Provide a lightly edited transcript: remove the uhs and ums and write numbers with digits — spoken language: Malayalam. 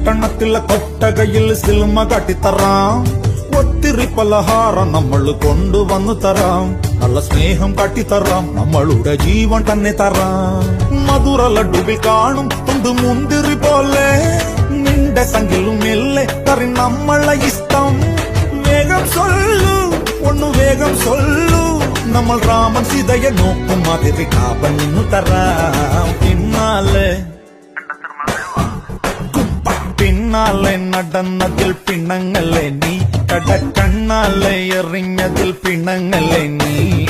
പട്ടണത്തിലെ കൊട്ടകയിൽ സിൽമ കാട്ടിത്തറാം. ഒത്തിരി പലഹാരം നമ്മൾ കൊണ്ടുവന്നു തരാം. നല്ല സ്നേഹം കാട്ടിത്തറാം. നമ്മളുടെ ജീവൻ തന്നെ തരാം. മധുര ലഡുവിൽ കാണും തുണ്ട് മുന്തിരി പോലെ നിന്റെ സംഖിലും മെല്ലെ തറി നമ്മളെ ഇഷ്ടം. വേഗം സൊല്ലു ഒന്നു വേഗം സൊല്ലു. നമ്മൾ രാമൻ സീതയെ നോക്കും മാതിരി കാപ്പൻ നിന്നു തരാം. പിന്നാലെ നടന്നതിൽ പിണങ്ങല്ലേ നീ. കടക്കണ്ണാലെ എറിഞ്ഞതിൽ പിണങ്ങല്ലേ നീ.